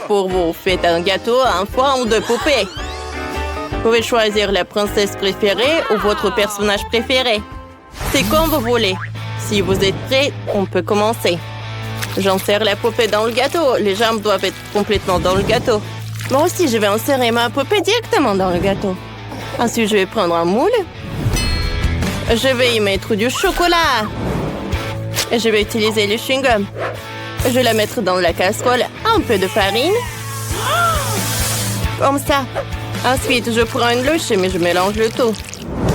pour vous. Faites un gâteau en forme de poupée. Vous pouvez choisir la princesse préférée ou votre personnage préféré. C'est comme vous voulez. Si vous êtes prêts, on peut commencer. J'insère la poupée dans le gâteau. Les jambes doivent être complètement dans le gâteau. Moi aussi, je vais insérer ma poupée directement dans le gâteau. Ensuite, je vais prendre un moule. Je vais y mettre du chocolat. Et je vais utiliser le chewing-gum. Je vais la mettre dans la casserole. Un peu de farine. Comme ça. Ensuite, je prends une louche, mais je mélange le tout.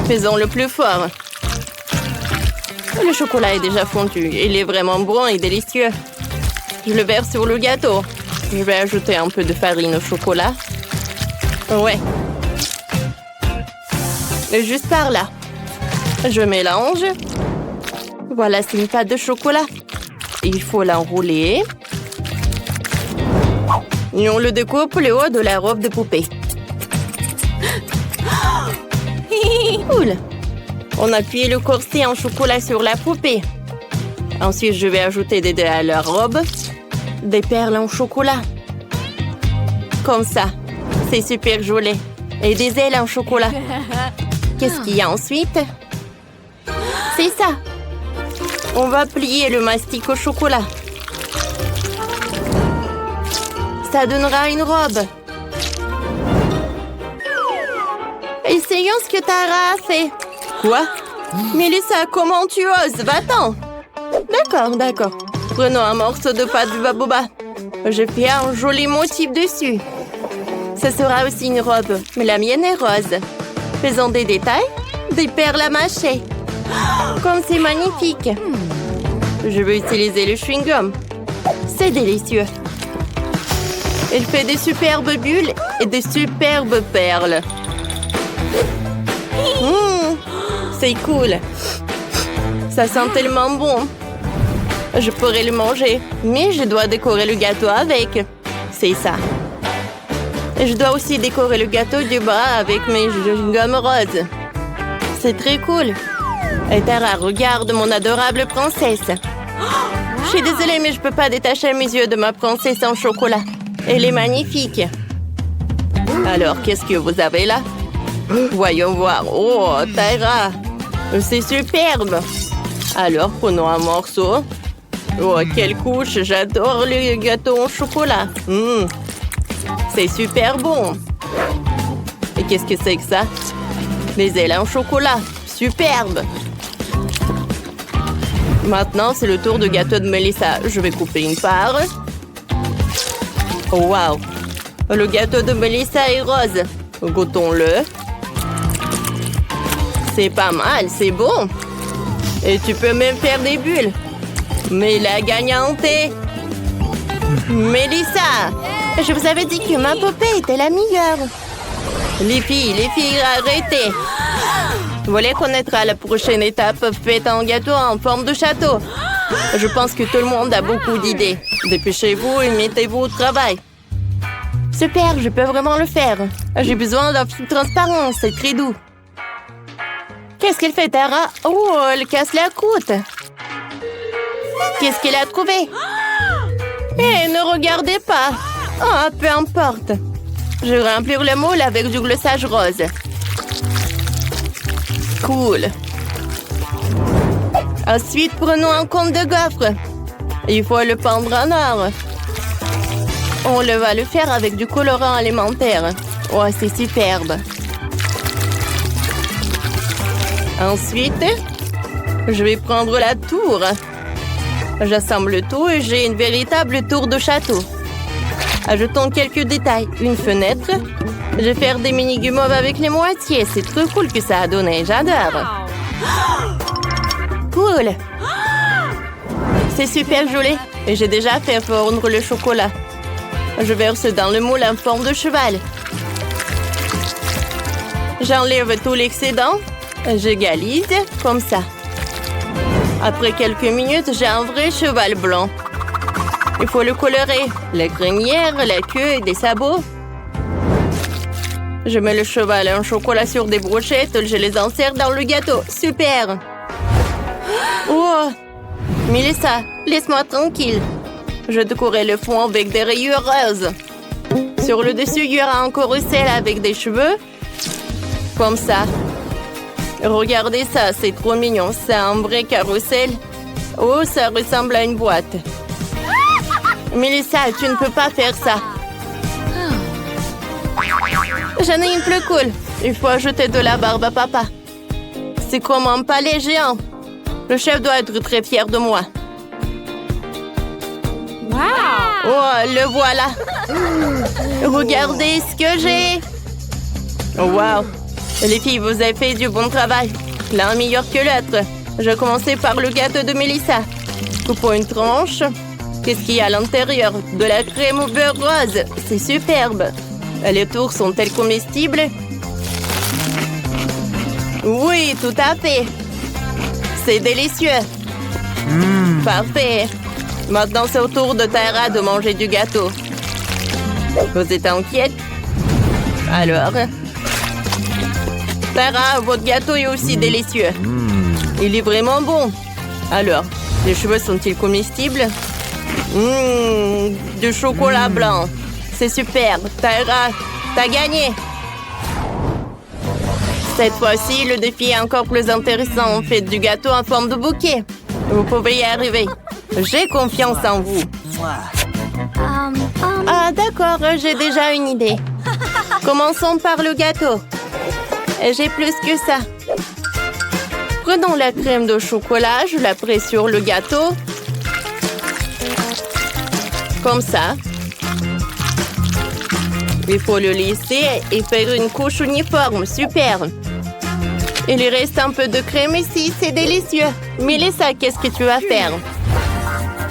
Faisons-le plus fort. Le chocolat est déjà fondu. Il est vraiment bon et délicieux. Je le verse sur le gâteau. Je vais ajouter un peu de farine au chocolat. Ouais. Et juste par là. Je mélange. Voilà, c'est une pâte de chocolat. Il faut l'enrouler. Et on le découpe le haut de la robe de poupée. Cool. On appuie le corset en chocolat sur la poupée. Ensuite, je vais ajouter des dés à la robe. Des perles en chocolat. Comme ça. C'est super joli. Et des ailes en chocolat. Qu'est-ce qu'il y a ensuite? C'est ça. On va plier le mastic au chocolat. Ça donnera une robe. Essayons ce que Tara a fait. Quoi? Mélissa, comment tu oses? Va-t'en. D'accord. Prenons un morceau de pâte de baobab. Je fais un joli motif dessus. Ce sera aussi une robe, mais la mienne est rose. Faisons des détails. Des perles à mâcher. Comme c'est magnifique. Je vais utiliser le chewing-gum. C'est délicieux. Il fait des superbes bulles et des superbes perles. C'est cool. Ça sent tellement bon. Je pourrais le manger, mais je dois décorer le gâteau avec. C'est ça. Et je dois aussi décorer le gâteau du bas avec mes chewing-gums roses. C'est très cool. Et Tara, regarde mon adorable princesse. Je suis désolée, mais je peux pas détacher mes yeux de ma princesse en chocolat. Elle est magnifique. Alors, qu'est-ce que vous avez là? Voyons voir. Oh, Tara, c'est superbe. Alors, prenons un morceau. Oh, quelle couche. J'adore le gâteau en chocolat. C'est super bon. Et qu'est-ce que c'est que ça? Les ailes en chocolat. Superbe. Maintenant, c'est le tour du gâteau de Mélissa. Je vais couper une part. Oh, wow. Le gâteau de Mélissa est rose. Goûtons-le. C'est pas mal, c'est bon. Et tu peux même faire des bulles. Mais la gagnante est... Mélissa! Je vous avais dit que ma poupée était la meilleure. Les filles, arrêtez. Vous voulez connaître la prochaine étape? Faites un gâteau en forme de château. Je pense que tout le monde a beaucoup d'idées. Dépêchez-vous et mettez-vous au travail. Super, je peux vraiment le faire. J'ai besoin d'un film transparent, c'est très doux. Qu'est-ce qu'elle fait, Tara? Oh, elle casse la croûte. Qu'est-ce qu'elle a trouvé? Ne regardez pas. Oh, peu importe. Je vais remplir le moule avec du glossage rose. Cool. Ensuite, prenons un cône de gaufre. Il faut le pendre en or. On va le faire avec du colorant alimentaire. Oh, c'est superbe. Ensuite, je vais prendre la tour. J'assemble tout et j'ai une véritable tour de château. Ajoutons quelques détails. Une fenêtre. Je vais faire des mini guimauves avec les moitiés. C'est trop cool que ça a donné. J'adore. Cool. C'est super joli. Et j'ai déjà fait fondre le chocolat. Je verse dans le moule en forme de cheval. J'enlève tout l'excédent. J'égalise comme ça. Après quelques minutes, j'ai un vrai cheval blanc. Il faut le colorer. La crinière, la queue et des sabots. Je mets le cheval en chocolat sur des brochettes. Je les insère dans le gâteau. Super! Oh! Mélissa, laisse-moi tranquille. Je décorais le fond avec des rayures roses. Sur le dessus, il y aura un carrousel avec des cheveux. Comme ça. Regardez ça, c'est trop mignon. C'est un vrai carrousel. Oh, ça ressemble à une boîte. Melissa, tu ne peux pas faire ça. J'en ai une plus cool. Il faut ajouter de la barbe à papa. C'est comme un palais géant. Le chef doit être très fier de moi. Wow! Oh, le voilà. Regardez ce que j'ai. Oh, wow. Les filles, vous avez fait du bon travail. L'un meilleur que l'autre. Je commençais par le gâteau de Melissa. Coupons une tranche. Qu'est-ce qu'il y a à l'intérieur? De la crème au beurre rose. C'est superbe. Les tours sont-elles comestibles? Oui, tout à fait. C'est délicieux. Parfait. Maintenant, c'est au tour de Tara de manger du gâteau. Vous êtes inquiète? Alors? Tara, votre gâteau est aussi délicieux. Il est vraiment bon. Alors, les cheveux sont-ils comestibles? Du chocolat blanc. C'est super. Tara, t'as gagné. Cette fois-ci, le défi est encore plus intéressant. Faites du gâteau en forme de bouquet. Vous pouvez y arriver. J'ai confiance en vous. Ah, d'accord, j'ai déjà une idée. Commençons par le gâteau. J'ai plus que ça. Prenons la crème de chocolat, je la presse sur le gâteau. Comme ça. Il faut le lisser et faire une couche uniforme. Super. Il reste un peu de crème ici, c'est délicieux. Melissa, qu'est-ce que tu vas faire?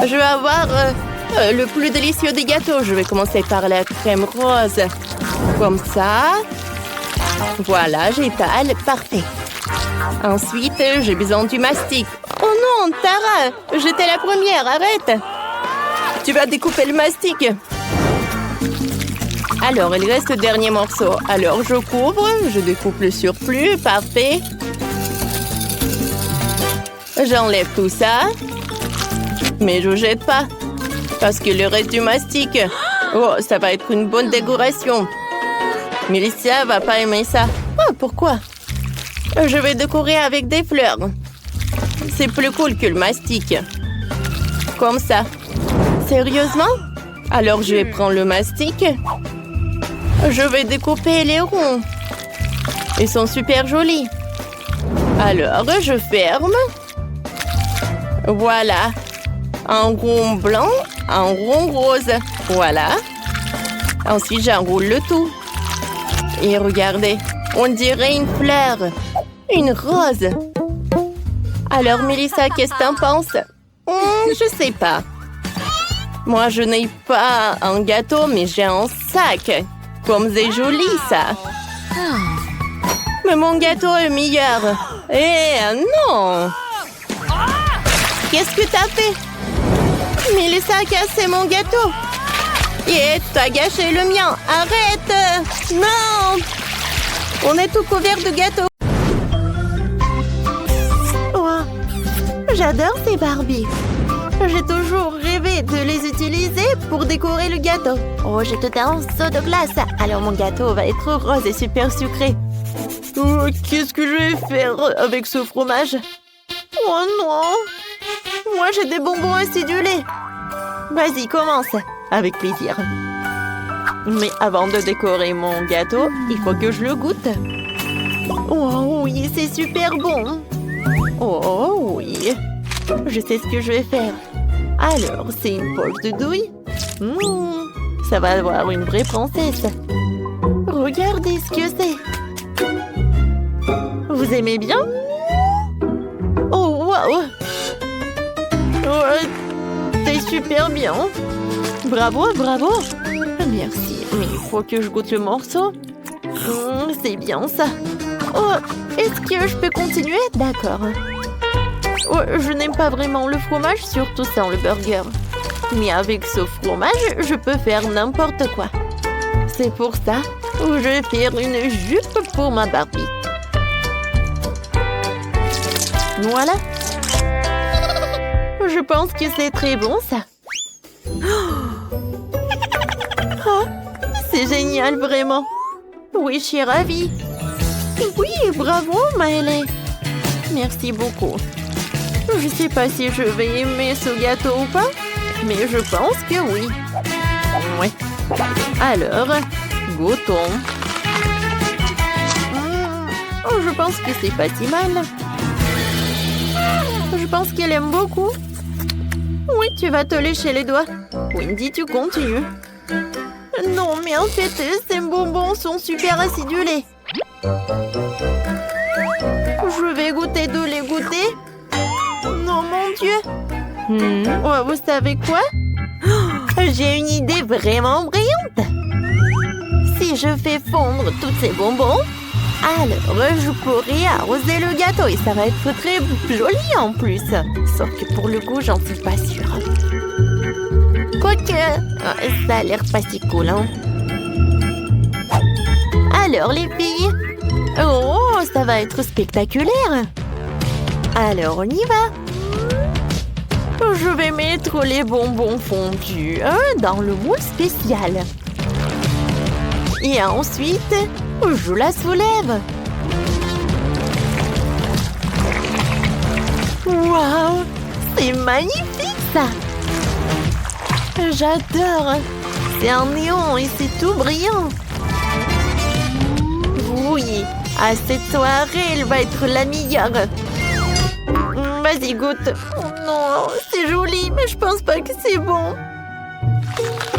Je vais avoir le plus délicieux des gâteaux. Je vais commencer par la crème rose. Comme ça. Voilà, j'étale. Parfait. Ensuite, j'ai besoin du mastic. Oh non, Tara, j'étais la première, arrête. Tu vas découper le mastic. Alors, il reste le dernier morceau. Alors, je couvre, je découpe le surplus. Parfait. J'enlève tout ça. Mais je jette pas. Parce que le reste du mastic... Oh, ça va être une bonne décoration. Melissa va pas aimer ça. Oh, pourquoi? Je vais décorer avec des fleurs. C'est plus cool que le mastic. Comme ça. Sérieusement? Alors, je vais prendre le mastic. Je vais découper les ronds. Ils sont super jolis. Alors, je ferme. Voilà. Un rond blanc, un rond rose. Voilà. Ensuite, j'enroule le tout. Et regardez, on dirait une fleur. Une rose. Alors, Melissa, qu'est-ce que t'en penses? Je sais pas. Moi, je n'ai pas un gâteau, mais j'ai un sac. Comme c'est joli, ça. Mais mon gâteau est meilleur. Eh non! Qu'est-ce que t'as fait? Melissa a cassé mon gâteau. Et t'as gâché le mien. Arrête! Non! On est tout couvert de gâteaux. Oh, j'adore ces Barbies. J'ai toujours rêvé de les utiliser pour décorer le gâteau. Oh, j'ai tout un seau de glace. Alors mon gâteau va être rose et super sucré. Oh, qu'est-ce que je vais faire avec ce fromage? Oh non! Moi, j'ai des bonbons acidulés. Vas-y, commence. Avec plaisir. Mais avant de décorer mon gâteau, il faut que je le goûte. Oh oui, c'est super bon. Oh oui. Je sais ce que je vais faire. Alors, c'est une poche de douille. Ça va avoir une vraie princesse. Regardez ce que c'est. Vous aimez bien? Oh, wow! Oh, c'est super bien. Bravo, bravo. Merci, mais il faut que je goûte le morceau. C'est bien ça. Oh, est-ce que je peux continuer? D'accord. Oh, je n'aime pas vraiment le fromage, surtout sans le burger. Mais avec ce fromage, je peux faire n'importe quoi. C'est pour ça que je vais faire une jupe pour ma Barbie. Voilà. Je pense que c'est très bon, ça. Oh, c'est c'est génial, vraiment. Oui, je suis ravie. Oui, bravo, Maëlle. Merci beaucoup. Je sais pas si je vais aimer ce gâteau ou pas, mais je pense que oui. Ouais. Alors, goûtons. Je pense que c'est pas si mal. Je pense qu'elle aime beaucoup. Oui, tu vas te lécher les doigts. Wendy, tu continues. Non, mais en fait, ces bonbons sont super acidulés. Je vais goûter de les goûter. Non, mon Dieu. Oh, vous savez quoi? J'ai une idée vraiment brillante. Si je fais fondre tous ces bonbons, alors je pourrai arroser le gâteau et ça va être très joli en plus. Sauf que pour le goût, j'en suis pas sûre. Quoique, ça a l'air pas si cool, hein? Alors les filles, oh, ça va être spectaculaire. Alors on y va. Je vais mettre les bonbons fondus dans le moule spécial. Et ensuite, je la soulève. Waouh, c'est magnifique ça. J'adore. C'est un néon et c'est tout brillant. Oui, à cette soirée, elle va être la meilleure. Vas-y, goûte. Oh non, c'est joli, mais je pense pas que c'est bon.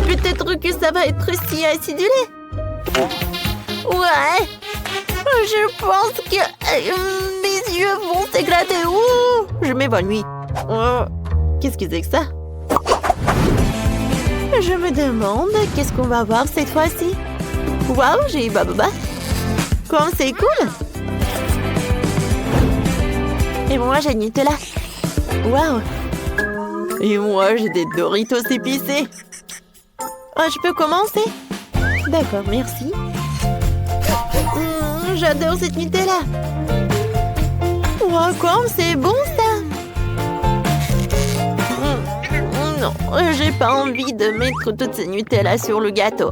Peut-être que ça va être si acidulé. Ouais. Je pense que mes yeux vont s'éclater. Ouh, je m'évanouis. Qu'est-ce que c'est que ça? Je me demande qu'est-ce qu'on va voir cette fois-ci. Waouh, j'ai eu Bababa. Comme c'est cool. Et moi, j'ai Nutella. Waouh. Et moi, j'ai des Doritos épicés. Je peux commencer? D'accord, merci. J'adore cette Nutella. Wow, comme c'est bon ça. Non, j'ai pas envie de mettre toutes ces Nutella sur le gâteau.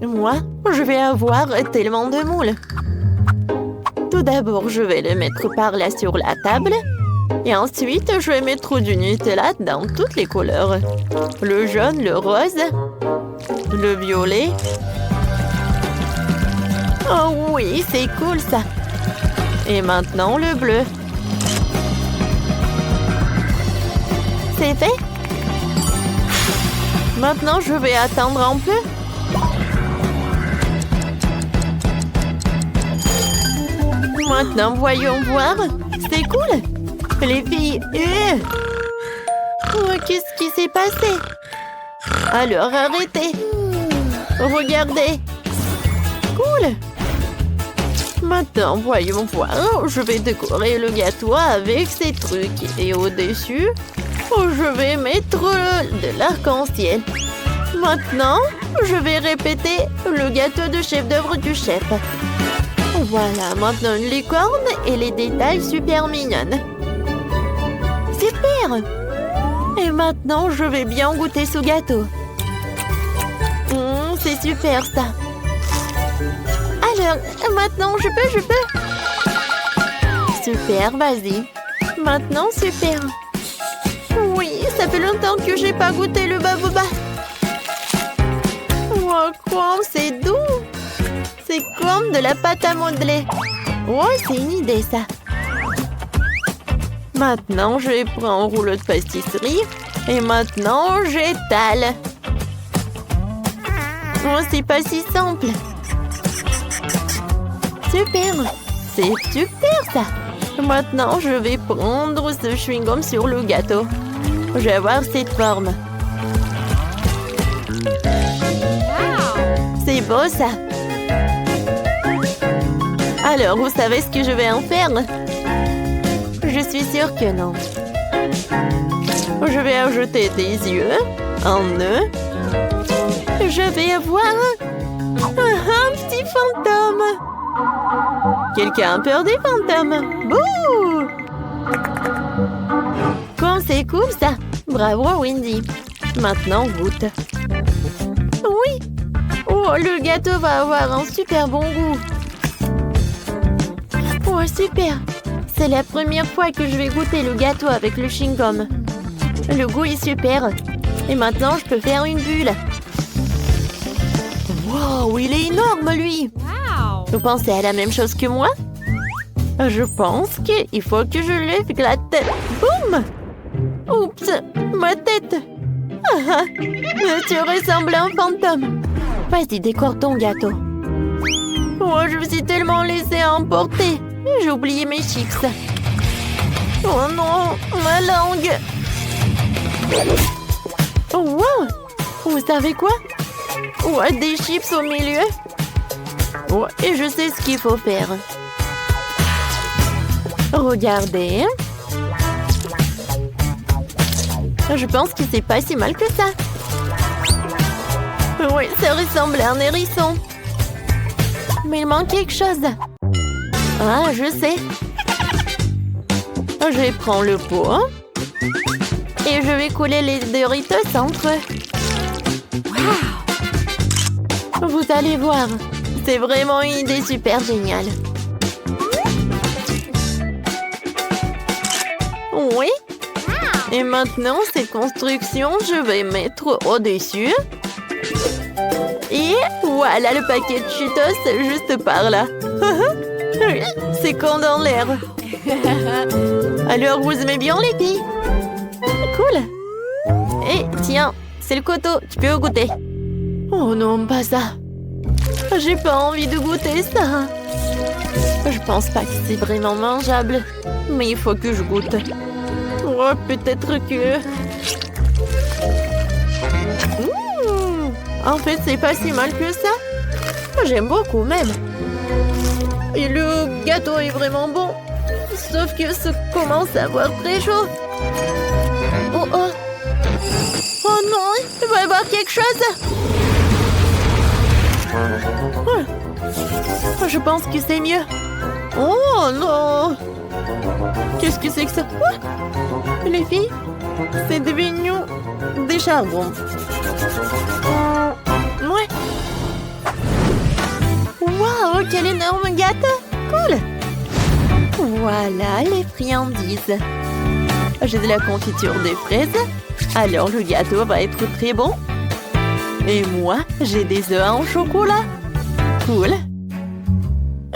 Moi, je vais avoir tellement de moules. Tout d'abord, je vais le mettre par là sur la table. Et ensuite, je vais mettre du Nutella dans toutes les couleurs. Le jaune, le rose, le violet. Oh oui, c'est cool ça. Et maintenant, le bleu. C'est fait? Maintenant, je vais attendre un peu. Maintenant, voyons voir. C'est cool. Les filles... qu'est-ce qui s'est passé? Alors, arrêtez. Regardez. Cool. Maintenant, voyons voir. Je vais décorer le gâteau avec ces trucs. Et au-dessus, je vais mettre de l'arc-en-ciel. Maintenant, je vais répéter le gâteau de chef-d'œuvre du chef. Voilà, maintenant une licorne et les détails super mignonnes. Super! Et maintenant, je vais bien goûter ce gâteau. C'est super ça. Alors, maintenant, je peux. Super, vas-y. Maintenant, super. Oui, ça fait longtemps que j'ai pas goûté le Bababa. Wow, quoi, c'est doux. C'est comme de la pâte à modeler. Oh, c'est une idée, ça. Maintenant, je prends un rouleau de pastisserie. Et maintenant, j'étale. Oh, c'est pas si simple. Super. C'est super, ça. Maintenant, je vais prendre ce chewing-gum sur le gâteau. Je vais avoir cette forme. C'est beau, ça. Alors, vous savez ce que je vais en faire? Je suis sûre que non. Je vais ajouter des yeux, un nœud. Je vais avoir un petit fantôme. Quelqu'un a peur des fantômes? Bouh! Comme c'est cool, ça. Bravo, Wendy. Maintenant, goûte. Oui. Oh, le gâteau va avoir un super bon goût. Oh, super. C'est la première fois que je vais goûter le gâteau avec le chewing-gum. Le goût est super. Et maintenant, je peux faire une bulle. Wow, il est énorme, lui. Wow! Vous pensez à la même chose que moi? Je pense qu'il faut que je lève la tête. Boum! Oups, ma tête. Ah, tu ressembles à un fantôme. Vas-y, décore ton gâteau. Oh, je me suis tellement laissée emporter. J'ai oublié mes chips. Oh non, ma langue. Oh, wow! Vous savez quoi? Oh, des chips au milieu. Oh, et je sais ce qu'il faut faire. Regardez. Je pense que c'est pas si mal que ça. Oui, ça ressemble à un hérisson. Mais il manque quelque chose. Ah, je sais. Je vais prendre le pot. Et je vais coller les Doritos entre eux. Wow! Vous allez voir. C'est vraiment une idée super géniale. Oui. Et maintenant, cette construction, je vais mettre au-dessus. Et voilà le paquet de Cheetos juste par là. C'est quand dans l'air. Alors, vous aimez bien les filles? Cool. Et tiens, c'est le couteau. Tu peux goûter. Oh non, pas ça. J'ai pas envie de goûter ça. Je pense pas que c'est vraiment mangeable. Mais il faut que je goûte. Oh, peut-être que... En fait, c'est pas si mal que ça. J'aime beaucoup même. Et le gâteau est vraiment bon. Sauf que ça commence à avoir très chaud. Oh oh. Oh non, il va y avoir quelque chose. Je pense que c'est mieux. Oh non. Qu'est-ce que c'est que ça? Les filles, c'est devenu des charbons. Ouais. Waouh, quel énorme gâteau. Cool. Voilà les friandises. J'ai de la confiture de fraises. Alors le gâteau va être très bon. Et moi, j'ai des œufs en chocolat. Cool.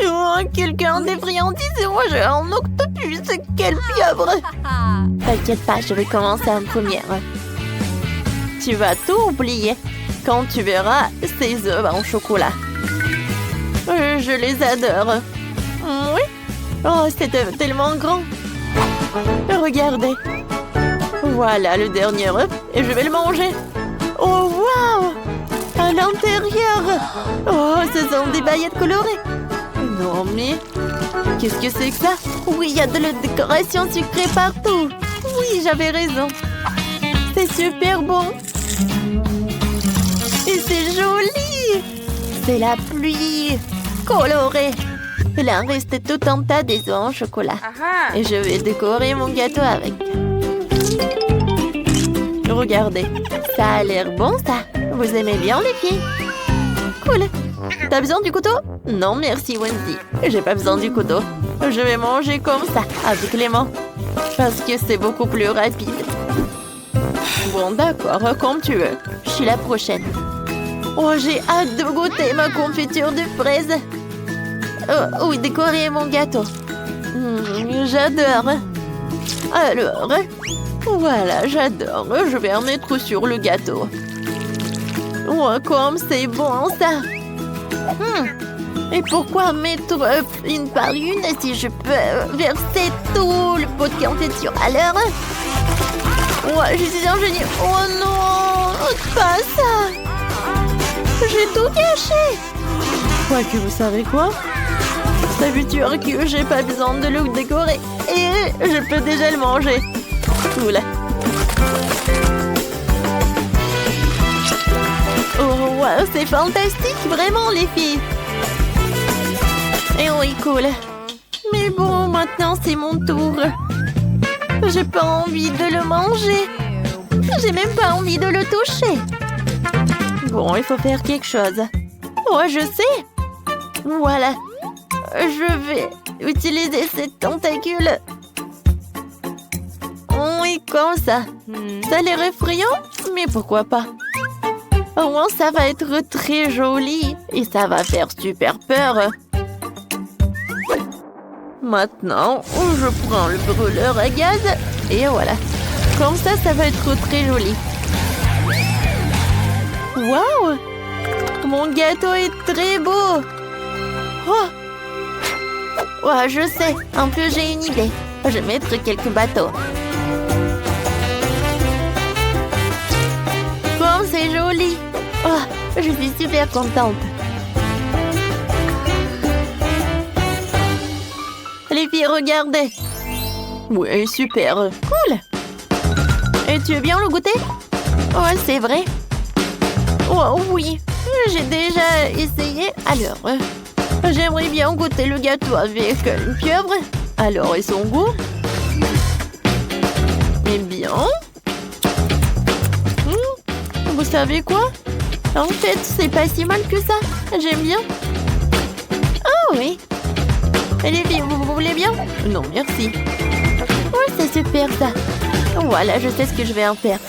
Oh, quelqu'un a des friandises et moi j'ai un octopus. Quelle pieuvre. T'inquiète pas, je vais commencer en première. Tu vas tout oublier quand tu verras ces œufs en chocolat. Je les adore. Oui. Oh, c'est tellement grand. Regardez. Voilà le dernier œuf et je vais le manger. Oh, waouh! À l'intérieur. Oh, ce sont des paillettes colorées. Non, mais... Qu'est-ce que c'est que ça? Oui, il y a de la décoration sucrée partout. Oui, j'avais raison. C'est super bon. Et c'est joli. C'est la pluie colorée. Il en reste tout un tas des œufs en chocolat. Et je vais décorer mon gâteau avec. Regardez, ça a l'air bon ça. Vous aimez bien les filles? Cool. T'as besoin du couteau? Non, merci Wendy. J'ai pas besoin du couteau. Je vais manger comme ça, avec les mains. Parce que c'est beaucoup plus rapide. Bon, d'accord, comme tu veux. Je suis la prochaine. Oh, j'ai hâte de goûter ma confiture de fraises. Oh, oui, décorer mon gâteau. J'adore. Alors, voilà, j'adore. Je vais en mettre sur le gâteau. Oh, comme c'est bon ça. Et pourquoi mettre une par une si je peux verser tout le pot de confiture à l'heure? Oh, je suis un génie. Oh non, pas ça. J'ai tout gâché. Quoique, vous savez quoi? Ça veut dire que j'ai pas besoin de le décorer. Et je peux déjà le manger. Cool. Oh, wow, c'est fantastique, vraiment, les filles. Et oui, cool. Mais bon, maintenant, c'est mon tour. J'ai pas envie de le manger. J'ai même pas envie de le toucher. Bon, il faut faire quelque chose. Oh, je sais. Voilà. Je vais utiliser ces tentacules. Oui, comme ça. Ça a l'air effrayant, mais pourquoi pas? Au moins, ça va être très joli et ça va faire super peur. Maintenant, je prends le brûleur à gaz et voilà. Comme ça va être très joli. Waouh! Mon gâteau est très beau! Oh! Ouais, je sais. En plus, j'ai une idée. Je vais mettre quelques bateaux. Comme c'est joli! Oh, je suis super contente. Les filles, regardez. Oui, super. Cool. Et tu veux bien le goûter? Oh, c'est vrai. Oh, oui. J'ai déjà essayé. Alors, j'aimerais bien goûter le gâteau avec une pieuvre. Alors, et son goût? Eh bien... vous savez quoi? En fait, c'est pas si mal que ça. J'aime bien. Ah oui. Les filles, vous voulez bien? Non, merci. Oh, c'est super ça. Voilà, je sais ce que je vais en faire.